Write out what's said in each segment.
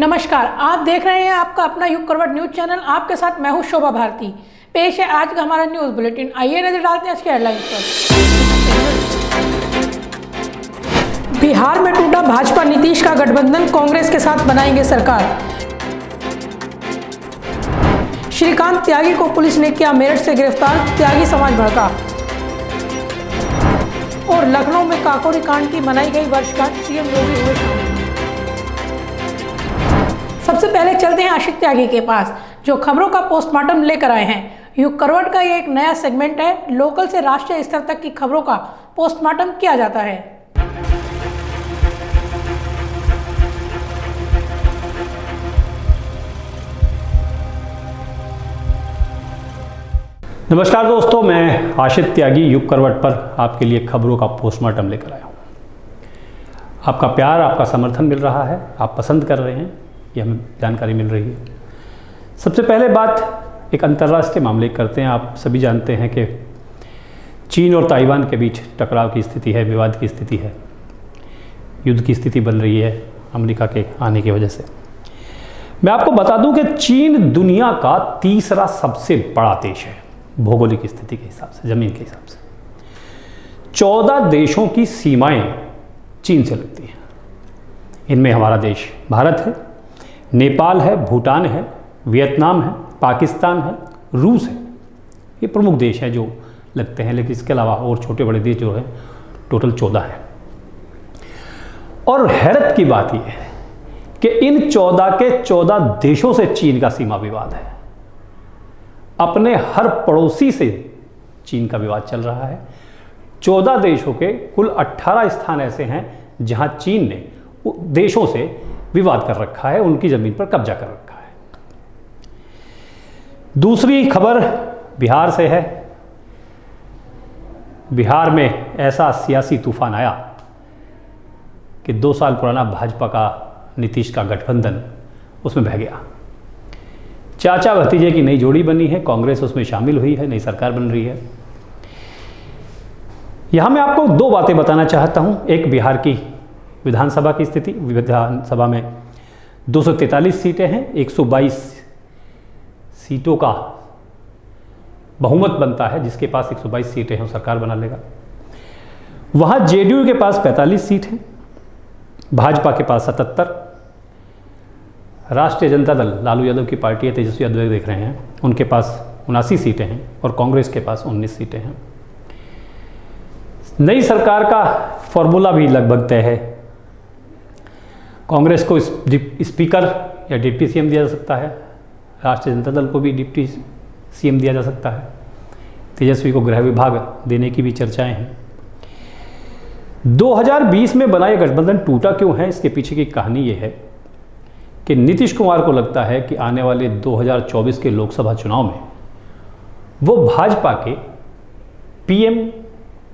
नमस्कार, आप देख रहे हैं आपका अपना युग करवट न्यूज चैनल। आपके साथ मैं हूं शोभा भारती। पेश है आज का हमारा न्यूज बुलेटिन। आइए नजर डालते हैं इसके हेडलाइंस पर। बिहार में टूटा भाजपा नीतीश का गठबंधन, कांग्रेस के साथ बनाएंगे सरकार। श्रीकांत त्यागी को पुलिस ने किया मेरठ से गिरफ्तार, त्यागी समाज भड़का। और लखनऊ में काकोरी कांड की मनाई गई वर्षगांठ, सीएम योगी हुए शामिल। सबसे पहले चलते हैं आशिक त्यागी के पास, जो खबरों का पोस्टमार्टम लेकर आए हैं। युग करवट का ये एक नया सेगमेंट है। लोकल से राष्ट्रीय स्तर तक की खबरों का पोस्टमार्टम किया जाता है। नमस्कार दोस्तों, मैं आशिक त्यागी युग करवट पर आपके लिए खबरों का पोस्टमार्टम लेकर आया हूँ। आपका प्यार, आपका समर्थन मिल रहा है, आप पसंद कर रहे हैं, ये हमें जानकारी मिल रही है। सबसे पहले बात एक अंतर्राष्ट्रीय मामले करते हैं। आप सभी जानते हैं कि चीन और ताइवान के बीच टकराव की स्थिति है, विवाद की स्थिति है, युद्ध की स्थिति बन रही है अमेरिका के आने की वजह से। मैं आपको बता दूं कि चीन दुनिया का तीसरा सबसे बड़ा देश है भौगोलिक स्थिति के हिसाब से, ज़मीन के हिसाब से। 14 देशों की सीमाएं चीन से लगती हैं। इनमें हमारा देश भारत है, नेपाल है, भूटान है, वियतनाम है, पाकिस्तान है, रूस है। ये प्रमुख देश हैं जो लगते हैं, लेकिन इसके अलावा और छोटे बड़े देश जो हैं टोटल 14 हैं। और हैरत की बात यह है कि इन 14 के 14 देशों से चीन का सीमा विवाद है। अपने हर पड़ोसी से चीन का विवाद चल रहा है। 14 देशों के कुल 18 स्थान ऐसे हैं जहां चीन ने देशों से विवाद कर रखा है, उनकी ज़मीन पर कब्जा कर रखा है। दूसरी खबर बिहार से है। बिहार में ऐसा सियासी तूफान आया कि 2 साल पुराना भाजपा का नीतीश का गठबंधन उसमें बह गया। चाचा भतीजे की नई जोड़ी बनी है, कांग्रेस उसमें शामिल हुई है, नई सरकार बन रही है। यहां मैं आपको 2 बातें बताना चाहता हूं। एक, बिहार की विधानसभा की स्थिति। विधानसभा में 243 सीटें हैं, 122 सीटों का बहुमत बनता है। जिसके पास 122 सीटें हैं वो सरकार बना लेगा। वहाँ जेडीयू के पास 45 सीट हैं, भाजपा के पास 77, राष्ट्रीय जनता दल लालू यादव की पार्टी है, तेजस्वी यादव देख रहे हैं, उनके पास 79 सीटें हैं और कांग्रेस के पास 19 सीटें हैं। नई सरकार का फॉर्मूला भी लगभग तय है। कांग्रेस को स्पीकर या डिप्टी सीएम दिया जा सकता है, राष्ट्रीय जनता दल को भी डिप्टी सीएम दिया जा सकता है, तेजस्वी को गृह विभाग देने की भी चर्चाएं हैं। 2020 में बना यह गठबंधन टूटा क्यों है, इसके पीछे की कहानी ये है कि नीतीश कुमार को लगता है कि आने वाले 2024 के लोकसभा चुनाव में वो भाजपा के पीएम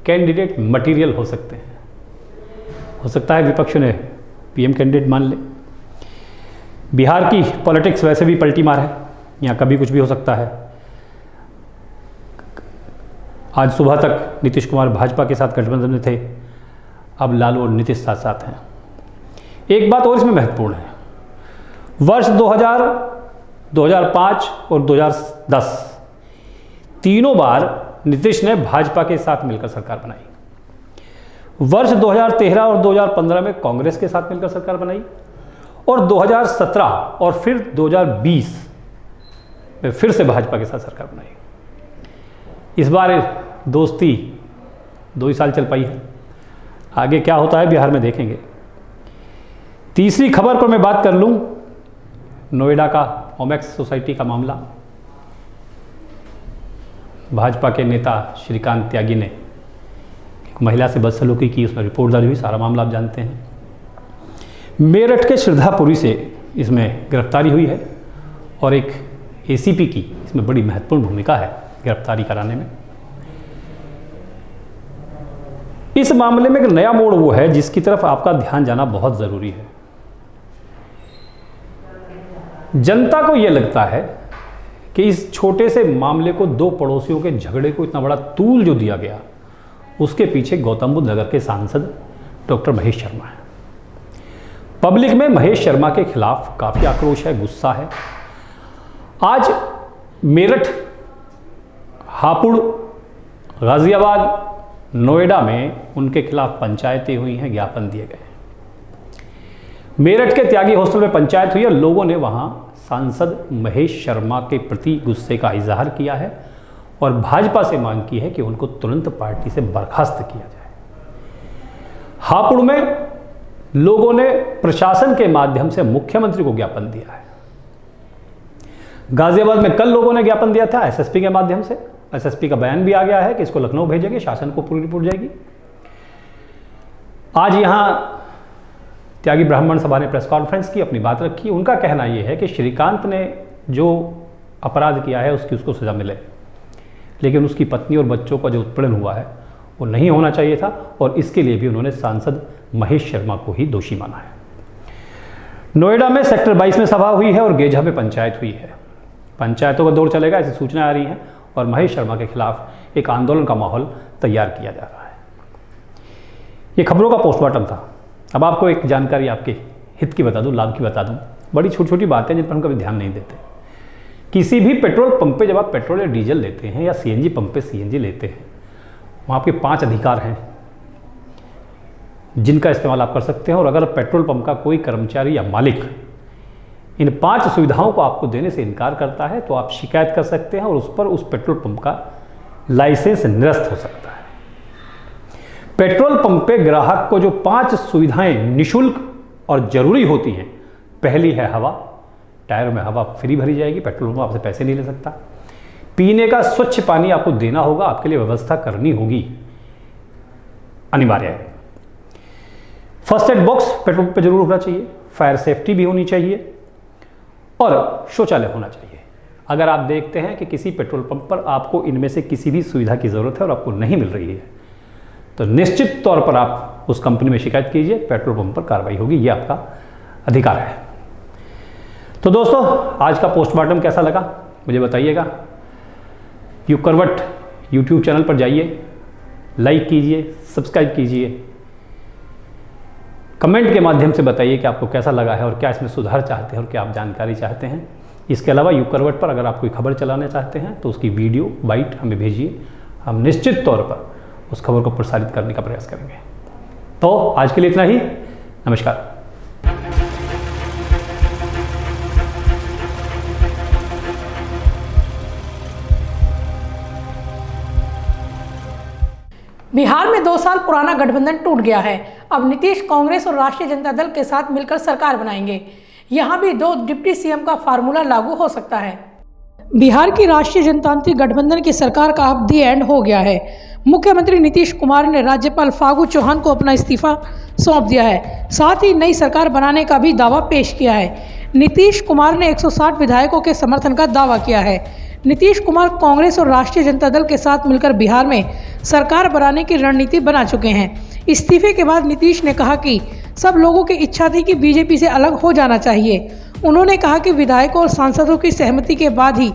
कैंडिडेट मटेरियल हो सकते हैं। हो सकता है विपक्ष ने पीएम कैंडिडेट मान ले। बिहार की पॉलिटिक्स वैसे भी पलटी मार है, यहाँ कभी कुछ भी हो सकता है। आज सुबह तक नीतीश कुमार भाजपा के साथ गठबंधन में थे, अब लालू और नीतीश साथ साथ हैं। एक बात और इसमें महत्वपूर्ण है, वर्ष 2000, 2005 और 2010 तीनों बार नीतीश ने भाजपा के साथ मिलकर सरकार बनाई। वर्ष 2013 और 2015 में कांग्रेस के साथ मिलकर सरकार बनाई और 2017 और फिर 2020 में फिर से भाजपा के साथ सरकार बनाई। इस बार दोस्ती 2 ही साल चल पाई है, आगे क्या होता है बिहार में देखेंगे। तीसरी खबर पर मैं बात कर लूं, नोएडा का ओमेक्स सोसाइटी का मामला। भाजपा के नेता श्रीकांत त्यागी ने एक महिला से बदसलूकी की, उसमें रिपोर्ट दर्ज हुई, सारा मामला आप जानते हैं। मेरठ के श्रद्धापुरी से इसमें गिरफ्तारी हुई है और एक एसीपी की इसमें बड़ी महत्वपूर्ण भूमिका है गिरफ्तारी कराने में। इस मामले में एक नया मोड़ वो है जिसकी तरफ आपका ध्यान जाना बहुत ज़रूरी है। जनता को यह लगता है कि इस छोटे से मामले को, 2 पड़ोसियों के झगड़े को इतना बड़ा तूल जो दिया गया, उसके पीछे गौतम बुद्ध नगर के सांसद डॉक्टर महेश शर्मा है। पब्लिक में महेश शर्मा के खिलाफ काफ़ी आक्रोश है, गुस्सा है। आज मेरठ, हापुड़, गाज़ियाबाद, नोएडा में उनके खिलाफ पंचायतें हुई हैं, ज्ञापन दिए गए। मेरठ के त्यागी हॉस्टल में पंचायत हुई है, लोगों ने वहां सांसद महेश शर्मा के प्रति गुस्से का इजहार किया है और भाजपा से मांग की है कि उनको तुरंत पार्टी से बर्खास्त किया जाए। हापुड़ में लोगों ने प्रशासन के माध्यम से मुख्यमंत्री को ज्ञापन दिया है। गाजियाबाद में कल लोगों ने ज्ञापन दिया था एसएसपी के माध्यम से। एसएसपी का बयान भी आ गया है कि इसको लखनऊ भेजेंगे, शासन को पूरी रिपोर्ट जाएगी। आज यहां त्यागी ब्राह्मण सभा ने प्रेस कॉन्फ्रेंस की, अपनी बात रखी। उनका कहना यह है कि श्रीकांत ने जो अपराध किया है उसको सजा मिले, लेकिन उसकी पत्नी और बच्चों का जो उत्पीड़न हुआ है वो नहीं होना चाहिए था, और इसके लिए भी उन्होंने सांसद महेश शर्मा को ही दोषी माना है। नोएडा में सेक्टर 22 में सभा हुई है और गेजा में पंचायत हुई है। पंचायतों का दौर चलेगा, ऐसी सूचनाएं आ रही हैं, और महेश शर्मा के खिलाफ एक आंदोलन का माहौल तैयार किया जा रहा है। ये खबरों का पोस्टमार्टम था। अब आपको एक जानकारी आपके हित की बता दूं, लाभ की बता दूं। बड़ी छोटी छोटी बातें जिन पर हम कभी ध्यान नहीं देते। किसी भी पेट्रोल पंप पे जब आप पेट्रोल या डीजल लेते हैं या सीएनजी पंप पे सीएनजी लेते हैं, वहाँ आपके 5 अधिकार हैं जिनका इस्तेमाल आप कर सकते हैं। और अगर पेट्रोल पंप का कोई कर्मचारी या मालिक इन 5 सुविधाओं को आपको देने से इनकार करता है तो आप शिकायत कर सकते हैं और उस पर उस पेट्रोल पंप का लाइसेंस निरस्त हो सकता है। पेट्रोल पंप पे ग्राहक को जो 5 सुविधाएं निःशुल्क और जरूरी होती हैं, पहली है हवा। टायर में हवा फ्री भरी जाएगी, पेट्रोल पंप आपसे पैसे नहीं ले सकता। पीने का स्वच्छ पानी आपको देना होगा, आपके लिए व्यवस्था करनी होगी, अनिवार्य है। First aid box petrol pump पे जरूर होना चाहिए, फायर सेफ्टी भी होनी चाहिए और शौचालय होना चाहिए। अगर आप देखते हैं कि किसी पेट्रोल पंप पर आपको इनमें से किसी भी सुविधा की ज़रूरत है और आपको नहीं मिल रही है, तो निश्चित तौर पर आप उस कंपनी में शिकायत कीजिए, पेट्रोल पंप पर कार्रवाई होगी, ये आपका अधिकार है। तो दोस्तों, आज का पोस्टमार्टम कैसा लगा मुझे बताइएगा। युग करवट यूट्यूब चैनल पर जाइए, लाइक कीजिए, सब्सक्राइब कीजिए, कमेंट के माध्यम से बताइए कि आपको कैसा लगा है और क्या इसमें सुधार चाहते हैं और क्या आप जानकारी चाहते हैं। इसके अलावा युग करवट पर अगर आप कोई खबर चलाना चाहते हैं तो उसकी वीडियो बाइट हमें भेजिए, हम निश्चित तौर पर उस खबर को प्रसारित करने का प्रयास करेंगे। तो आज के लिए इतना ही, नमस्कार। बिहार में 2 साल पुराना गठबंधन टूट गया है। अब नीतीश कांग्रेस और राष्ट्रीय जनता दल के साथ मिलकर सरकार बनाएंगे। यहां भी 2 डिप्टी सीएम का फार्मूला लागू हो सकता है। बिहार की राष्ट्रीय जनतांत्रिक गठबंधन की सरकार का अब दी एंड हो गया है। मुख्यमंत्री नीतीश कुमार ने राज्यपाल फागू चौहान को अपना इस्तीफा सौंप दिया है। साथ ही नई सरकार बनाने का भी दावा पेश किया है। नीतीश कुमार ने 160 विधायकों के समर्थन का दावा किया है। नीतीश कुमार कांग्रेस और राष्ट्रीय जनता दल के साथ मिलकर बिहार में सरकार बनाने की रणनीति बना चुके हैं। इस्तीफे के बाद नीतीश ने कहा कि सब लोगों की इच्छा थी कि बीजेपी से अलग हो जाना चाहिए। उन्होंने कहा कि विधायकों और सांसदों की सहमति के बाद ही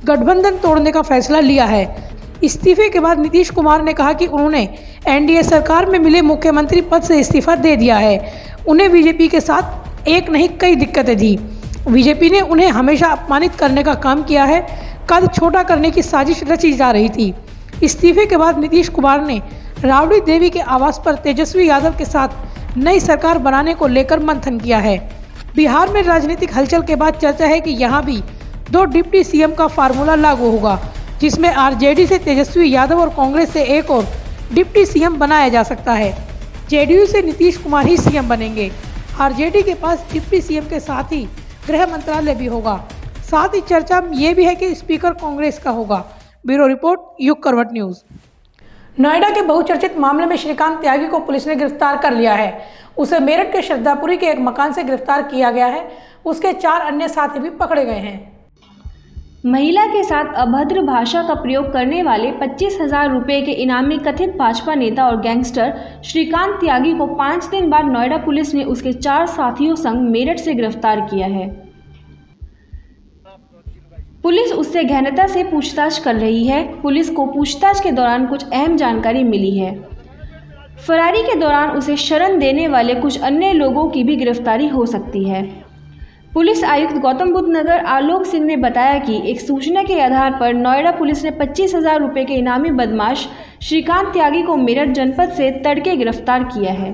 गठबंधन तोड़ने का फैसला लिया है। इस्तीफे के बाद नीतीश कुमार ने कहा कि उन्होंने एनडीए सरकार में मिले मुख्यमंत्री पद से इस्तीफा दे दिया है। उन्हें बीजेपी के साथ एक नहीं कई दिक्कतें थी। बीजेपी ने उन्हें हमेशा अपमानित करने का काम किया है। कद छोटा करने की साजिश रची जा रही थी। इस्तीफे के बाद नीतीश कुमार ने राबड़ी देवी के आवास पर तेजस्वी यादव के साथ नई सरकार बनाने को लेकर मंथन किया है। बिहार में राजनीतिक हलचल के बाद चर्चा है कि यहाँ भी 2 डिप्टी सीएम का फार्मूला लागू होगा, जिसमें आरजेडी से तेजस्वी यादव और कांग्रेस से एक और डिप्टी सीएम बनाया जा सकता है। जेडीयू से नीतीश कुमार ही सीएम बनेंगे। आरजेडी के पास डिप्टी सीएम के साथ ही गृह मंत्रालय भी होगा। साथ ही चर्चा ये भी है कि स्पीकर कांग्रेस का होगा। ब्यूरो रिपोर्ट, युग करवट न्यूज़। नोएडा के बहुचर्चित मामले में श्रीकांत त्यागी को पुलिस ने गिरफ्तार कर लिया है। उसे मेरठ के श्रद्धापुरी के एक मकान से गिरफ्तार किया गया है। उसके 4 अन्य साथी भी पकड़े गए हैं। महिला के साथ अभद्र भाषा का प्रयोग करने वाले 25,000 रुपये के इनामी कथित भाजपा नेता और गैंगस्टर श्रीकांत त्यागी को 5 दिन बाद नोएडा पुलिस ने उसके 4 साथियों संग मेरठ से गिरफ्तार किया है। पुलिस उससे गहनता से पूछताछ कर रही है। पुलिस को पूछताछ के दौरान कुछ अहम जानकारी मिली है। फरारी के दौरान उसे शरण देने वाले कुछ अन्य लोगों की भी गिरफ्तारी हो सकती है। पुलिस आयुक्त गौतम बुद्ध नगर आलोक सिंह ने बताया कि एक सूचना के आधार पर नोएडा पुलिस ने 25,000 रुपये के इनामी बदमाश श्रीकांत त्यागी को मेरठ जनपद से तड़के गिरफ्तार किया है।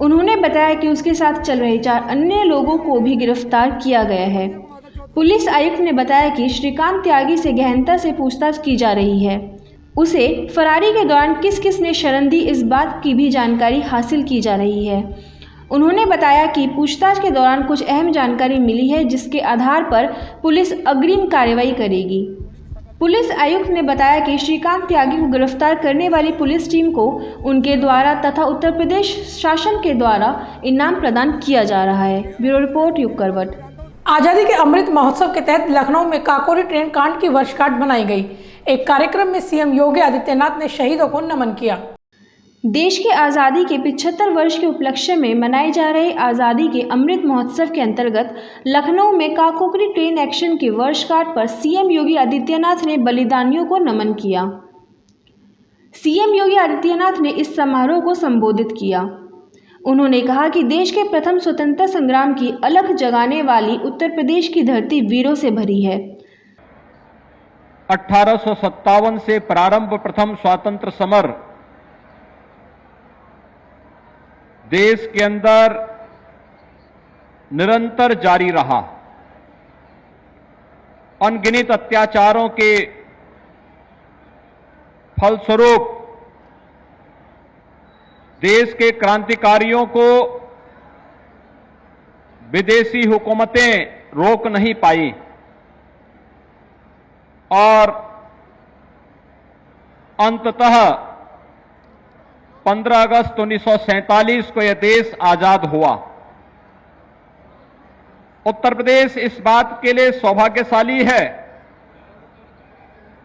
उन्होंने बताया कि उसके साथ चल रहे 4 अन्य लोगों को भी गिरफ्तार किया गया है। पुलिस आयुक्त ने बताया कि श्रीकांत त्यागी से गहनता से पूछताछ की जा रही है। उसे फरारी के दौरान किस किस ने शरण दी, इस बात की भी जानकारी हासिल की जा रही है। उन्होंने बताया कि पूछताछ के दौरान कुछ अहम जानकारी मिली है, जिसके आधार पर पुलिस अग्रिम कार्रवाई करेगी। पुलिस आयुक्त ने बताया कि श्रीकांत त्यागी को गिरफ्तार करने वाली पुलिस टीम को उनके द्वारा तथा उत्तर प्रदेश शासन के द्वारा इनाम प्रदान किया जा रहा है। ब्यूरो रिपोर्ट युग करवट। आजादी के अमृत महोत्सव के तहत लखनऊ में काकोरी ट्रेन कांड की वर्षगांठ मनाई गई। एक कार्यक्रम में सीएम योगी आदित्यनाथ ने शहीदों को नमन किया। देश के आज़ादी के 75 वर्ष के उपलक्ष्य में मनाए जा रहे आज़ादी के अमृत महोत्सव के अंतर्गत लखनऊ में काकोरी ट्रेन एक्शन की वर्षगांठ पर सीएम योगी आदित्यनाथ ने बलिदानियों को नमन किया। सीएम योगी आदित्यनाथ ने इस समारोह को संबोधित किया। उन्होंने कहा कि देश के प्रथम स्वतंत्रता संग्राम की अलख जगाने वाली उत्तर प्रदेश की धरती वीरों से भरी है। 1857 से प्रारंभ प्रथम स्वातंत्र समर देश के अंदर निरंतर जारी रहा। अनगिनत अत्याचारों के फलस्वरूप देश के क्रांतिकारियों को विदेशी हुकूमतें रोक नहीं पाई और अंततः 15 अगस्त 1947 को यह देश आजाद हुआ। उत्तर प्रदेश इस बात के लिए सौभाग्यशाली है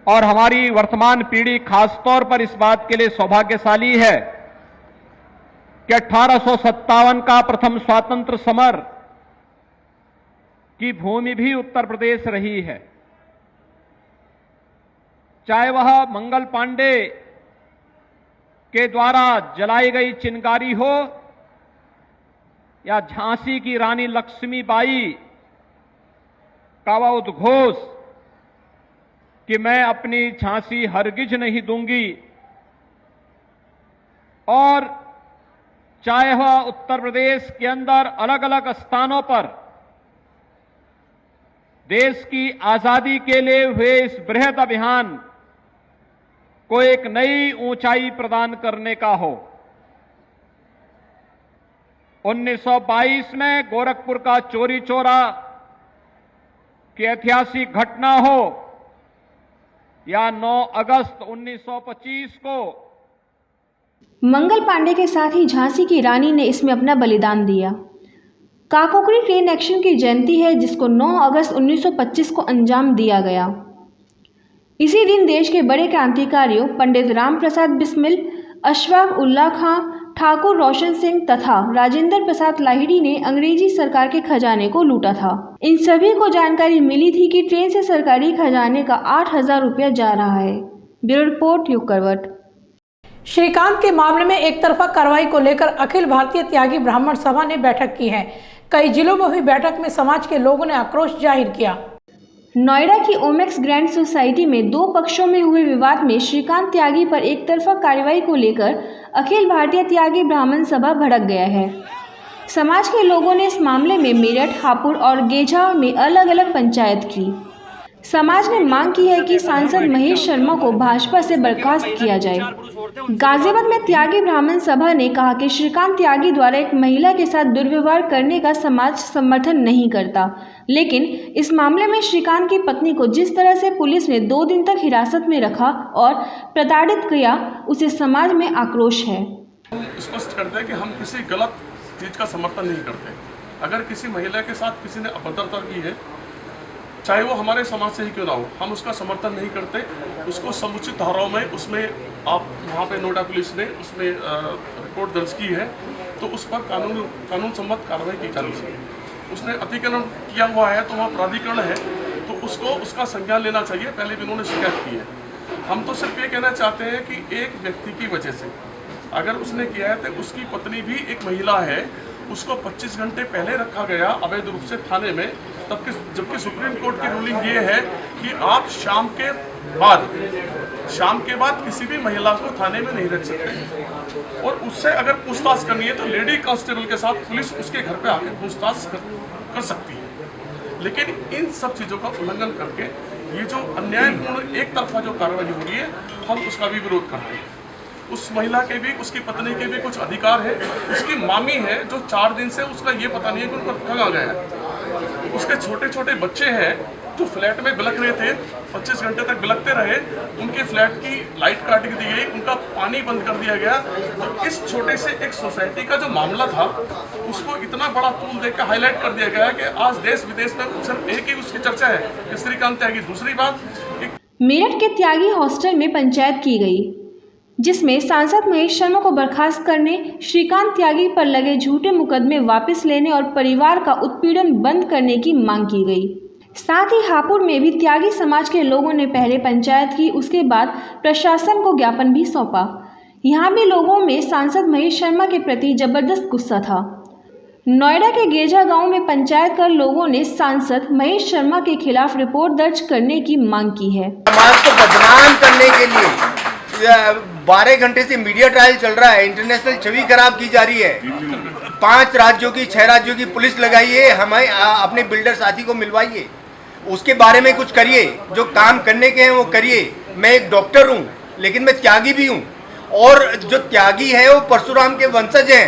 और हमारी वर्तमान पीढ़ी खासतौर पर इस बात के लिए सौभाग्यशाली है कि 1857 का प्रथम स्वातंत्र समर की भूमि भी उत्तर प्रदेश रही है। चाहे वह मंगल पांडे के द्वारा जलाई गई चिनगारी हो या झांसी की रानी लक्ष्मीबाई का वह उद्घोष कि मैं अपनी झांसी हरगिज नहीं दूंगी, और चाहे वह उत्तर प्रदेश के अंदर अलग अलग स्थानों पर देश की आजादी के लिए हुए इस बृहद अभियान को एक नई ऊंचाई प्रदान करने का हो। 1922 में गोरखपुर का चोरी चोरा की ऐतिहासिक घटना हो या 9 अगस्त 1925 को मंगल पांडे के साथ ही झांसी की रानी ने इसमें अपना बलिदान दिया। काकोरी ट्रेन एक्शन की जयंती है जिसको 9 अगस्त 1925 को अंजाम दिया गया। इसी दिन देश के बड़े क्रांतिकारियों पंडित राम प्रसाद बिस्मिल, अशफाक उल्लाह खां, ठाकुर रोशन सिंह तथा राजेंद्र प्रसाद लाहिड़ी ने अंग्रेजी सरकार के खजाने को लूटा था। इन सभी को जानकारी मिली थी कि ट्रेन से सरकारी खजाने का 8,000 रुपया जा रहा है। ब्यूरो रिपोर्ट युग करवट। श्रीकांत के मामले में एक तरफा कार्रवाई को लेकर अखिल भारतीय त्यागी ब्राह्मण सभा ने बैठक की है। कई जिलों में हुई बैठक में समाज के लोगों ने आक्रोश जाहिर किया। नोएडा की ओमेक्स ग्रैंड सोसाइटी में 2 पक्षों में हुए विवाद में श्रीकांत त्यागी पर एक तरफा कार्रवाई को लेकर अखिल भारतीय त्यागी ब्राह्मण सभा भड़क गया है। समाज के लोगों ने इस मामले में मेरठ, हापुड़ और गेझा में अलग अलग पंचायत की। समाज ने मांग की है कि सांसद महेश शर्मा को भाजपा से बर्खास्त किया जाए। गाजियाबाद में त्यागी ब्राह्मण सभा ने कहा कि श्रीकांत त्यागी द्वारा एक महिला के साथ दुर्व्यवहार करने का समाज समर्थन नहीं करता, लेकिन इस मामले में श्रीकांत की पत्नी को जिस तरह से पुलिस ने 2 दिन तक हिरासत में रखा और प्रताड़ित किया, उसे समाज में आक्रोश है। हम स्पष्ट करते हैं कि हम किसी गलत चीज का समर्थन नहीं करते। अगर किसी महिला के साथ किसी ने अभद्रता की है, चाहे वो हमारे समाज से ही क्यों ना हो, हम उसका समर्थन नहीं करते। उसको समुचित धाराओं में उसमें आप वहाँ पे नोएडा पुलिस ने उसमें रिपोर्ट दर्ज की है, तो उस पर कानून सम्मत कार्रवाई की जानी चाहिए। उसने अतिक्रमण किया हुआ है तो वहाँ प्राधिकरण है, तो उसको उसका संज्ञान लेना चाहिए। पहले भी उन्होंने शिकायत की है। हम तो सिर्फ ये कहना चाहते हैं कि एक व्यक्ति की वजह से अगर उसने किया है तो उसकी पत्नी भी एक महिला है, उसको 25 घंटे पहले रखा गया अवैध रूप से थाने में, जबकि सुप्रीम कोर्ट की रूलिंग ये है कि आप शाम के बाद किसी भी महिला को थाने में नहीं रख सकते। और उससे अगर पूछताछ करनी है तो लेडी कांस्टेबल के साथ पुलिस उसके घर पे आकर पूछताछ कर सकती है। लेकिन इन सब चीज़ों का उल्लंघन करके ये जो अन्यायपूर्ण एक तरफा जो कार्रवाई हो रही है, हम उसका भी विरोध करते हैं। उस महिला के भी, उसकी पत्नी के भी कुछ अधिकार है। उसकी मामी है जो 4 दिन से उसका ये पता नहीं है कि उनको रखा गया है। उसके छोटे छोटे बच्चे हैं जो फ्लैट में बिलख रहे थे, 25 घंटे तक बिलखते रहे, उनके फ्लैट की लाइट काट दी गई, उनका पानी बंद कर दिया गया। तो इस छोटे से एक सोसाइटी का जो मामला था उसको इतना बड़ा तूल देकर हाईलाइट कर दिया गया कि आज देश विदेश में सिर्फ एक ही उसकी चर्चा है, श्रीकांत त्यागी। दूसरी बात, मेरठ के त्यागी हॉस्टल में पंचायत की गई, जिसमें सांसद महेश शर्मा को बर्खास्त करने, श्रीकांत त्यागी पर लगे झूठे मुकदमे वापस लेने और परिवार का उत्पीड़न बंद करने की मांग की गई। साथ ही हापुड़ में भी त्यागी समाज के लोगों ने पहले पंचायत की, उसके बाद प्रशासन को ज्ञापन भी सौंपा। यहाँ भी लोगों में सांसद महेश शर्मा के प्रति जबरदस्त गुस्सा था। नोएडा के गेजा गांव में पंचायत कर लोगों ने सांसद महेश शर्मा के खिलाफ रिपोर्ट दर्ज करने की मांग की है। समाज को बदनाम करने के लिए 12 घंटे से मीडिया ट्रायल चल रहा है, इंटरनेशनल छवि खराब की जा रही है। 5 राज्यों की 6 राज्यों की पुलिस लगाइए, हमें अपने बिल्डर साथी को मिलवाइए, उसके बारे में कुछ करिए, जो काम करने के हैं वो करिए। मैं एक डॉक्टर हूँ लेकिन मैं त्यागी भी हूँ, और जो त्यागी है वो परशुराम के वंशज हैं,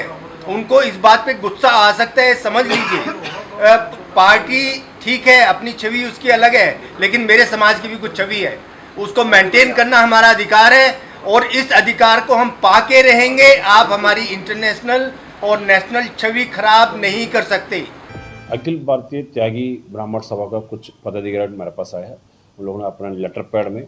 उनको इस बात पे गुस्सा आ सकता है, समझ लीजिए। पार्टी ठीक है, अपनी छवि उसकी अलग है, लेकिन मेरे समाज की भी कुछ छवि है, उसको मेंटेन करना हमारा अधिकार है और इस अधिकार को हम पाके रहेंगे। आप हमारी इंटरनेशनल और नेशनल छवि खराब नहीं कर सकते। अखिल भारतीय त्यागी ब्राह्मण सभा का कुछ पदाधिकारी मेरे पास आया है। उन लोगों ने अपना लेटर पैड में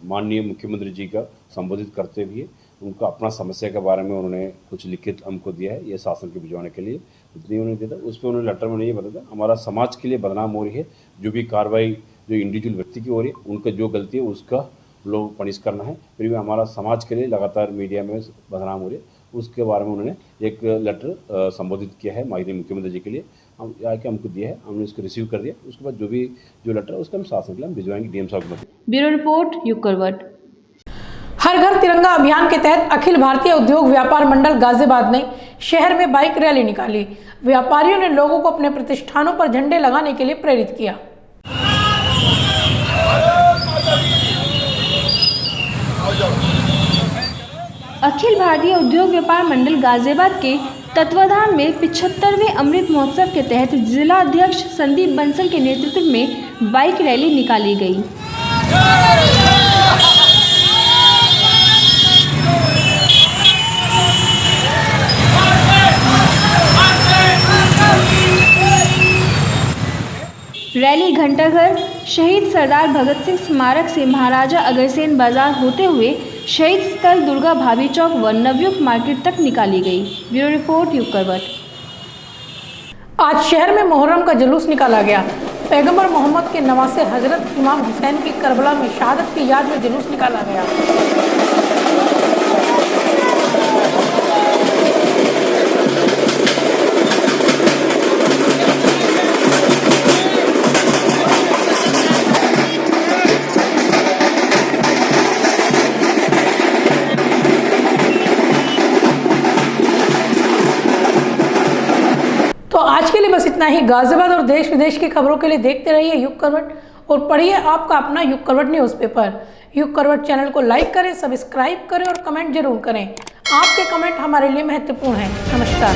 माननीय मुख्यमंत्री जी का संबोधित करते हुए उनका अपना समस्या के बारे में उन्होंने कुछ लिखित हमको दिया है, ये शासन के भिजवाने के लिए। जितनी उन्होंने दिया था उस पर उन्होंने लेटर में नहीं बताया हमारा समाज के लिए बदनाम हो रही है, जो भी कार्रवाई जो इंडिविजुअल व्यक्ति की हो रही है, उनका जो गलती है उसका लोग पनिश करना है, फिर भी हमारा समाज के लिए लगातार मीडिया में बदनाम हो रही है, उसके बारे में उन्होंने एक लेटर संबोधित किया है माननीय मुख्यमंत्री जी के लिए। हम आके हमको दिया है, हमने उसको रिसीव कर दिया। उसके बाद जो लेटर है उसका हम शासन के लिए हम भिजवाएंगे डीएम साहब को। ब्यूरो रिपोर्ट युग करवट। हर घर तिरंगा अभियान के तहत अखिल भारतीय उद्योग व्यापार मंडल गाजियाबाद ने शहर में बाइक रैली निकाली। व्यापारियों ने लोगों को अपने प्रतिष्ठानों पर झंडे लगाने के लिए प्रेरित किया। अखिल भारतीय उद्योग व्यापार मंडल गाजियाबाद के तत्वाधान में 75वें अमृत महोत्सव के तहत जिला अध्यक्ष संदीप बंसल के नेतृत्व में बाइक रैली निकाली गई। रैली घंटाघर शहीद सरदार भगत सिंह स्मारक से महाराजा अग्रसेन बाजार होते हुए शहीद स्थल दुर्गा भाभी चौक व नवयुग मार्केट तक निकाली गई। ब्यूरो रिपोर्ट युग करवट। आज शहर में मुहर्रम का जुलूस निकाला गया। पैगंबर मोहम्मद के नवासे हजरत इमाम हुसैन की करबला में शहादत की याद में जुलूस निकाला गया। तो आज के लिए बस इतना ही। गाजियाबाद और देश विदेश की खबरों के लिए देखते रहिए युग करवट और पढ़िए आपका अपना युग करवट न्यूज़पेपर। युग करवट चैनल को लाइक करें, सब्सक्राइब करें और कमेंट जरूर करें। आपके कमेंट हमारे लिए महत्वपूर्ण हैं। नमस्कार।